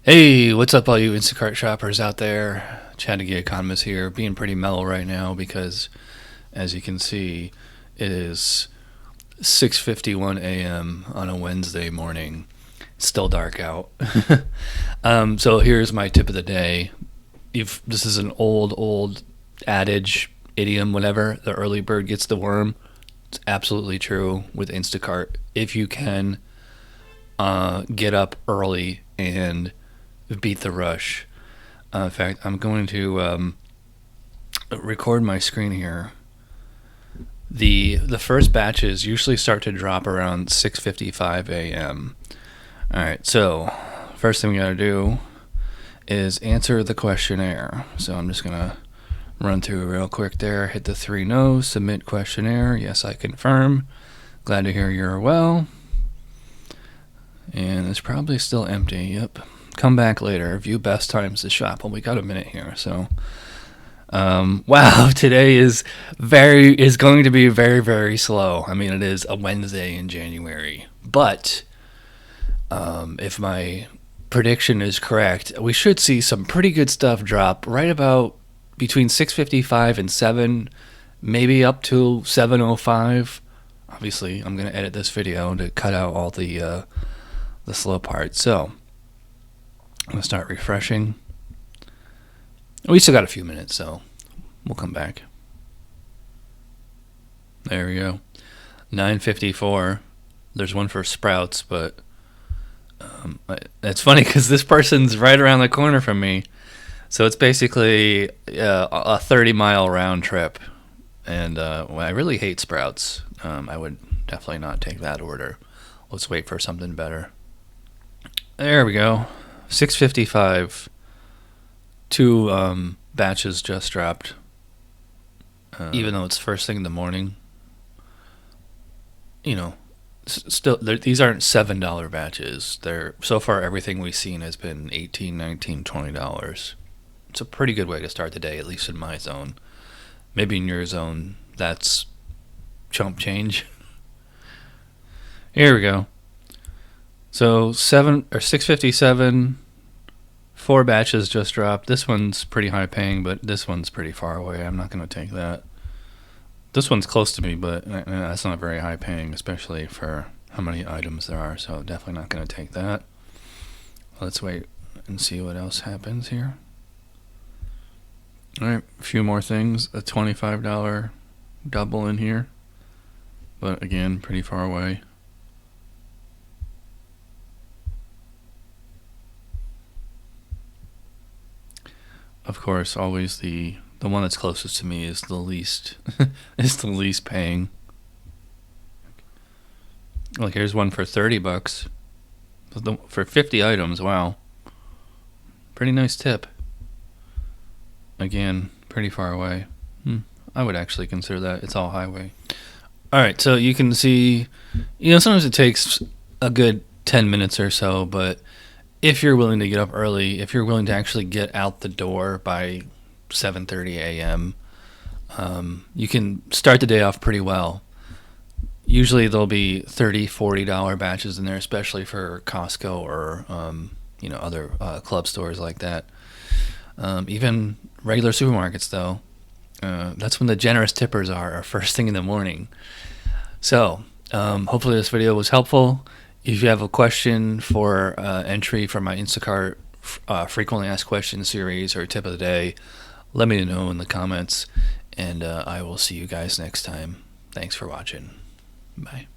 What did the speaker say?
Hey, what's up, all you Instacart shoppers out there? Chad the Economist here, being pretty mellow right now because, as you can see, it is 6:51 a.m. on a Wednesday morning. It's still dark out. So here's my tip of the day. If this is an old adage, idiom, whatever. The early bird gets the worm. It's absolutely true with Instacart. If you can get up early and beat the rush. In fact, I'm going to record my screen here. The first batches usually start to drop around 6:55 a.m. All right, so first thing we got to do is answer the questionnaire. So I'm just gonna run through real quick there. Hit the 3 no's. Submit questionnaire. Yes, I confirm. Glad to hear you're well. And it's probably still empty. Yep. Come back later. View best times to shop. Well, we got a minute here, so wow, today is going to be very slow. I mean, it is a Wednesday in January, but if my prediction is correct, we should see some pretty good stuff drop right about between 6:55 and 7, maybe up to 7:05. Obviously, I'm going to edit this video to cut out all the slow part. So I'm going to start refreshing. We still got a few minutes, so we'll come back. There we go. 9:54. There's one for Sprouts, but it's funny because this person's right around the corner from me. So it's basically a 30-mile round trip. And I really hate Sprouts. I would definitely not take that order. Let's wait for something better. There we go. 6:55. 2 batches just dropped. Even though it's first thing in the morning, still these aren't $7 batches. They're so far everything we've seen has been $18, $19, $20. It's a pretty good way to start the day, at least in my zone. Maybe in your zone, that's chump change. Here we go. So 6:57. 4 batches just dropped. This one's pretty high paying, but this one's pretty far away. I'm not going to take that. This one's close to me, but that's not very high paying, especially for how many items there are. So definitely not going to take that. Let's wait and see what else happens here. All right, a few more things. A $25 double in here, but again, pretty far away. Of course, always the one that's closest to me is the least paying. Like, here's one for $30 for 50 items. Wow, pretty nice tip. Again, pretty far away. I would actually consider that. It's all highway. All right, so you can see, sometimes it takes a good 10 minutes or so, but if you're willing to get up early, if you're willing to actually get out the door by 7:30 a.m., you can start the day off pretty well. Usually there'll be $30, $40 batches in there, especially for Costco or other club stores like that. Even regular supermarkets, though, that's when the generous tippers are first thing in the morning. So hopefully this video was helpful. If you have a question for entry for my Instacart frequently asked questions series or tip of the day, let me know in the comments, and I will see you guys next time. Thanks for watching. Bye.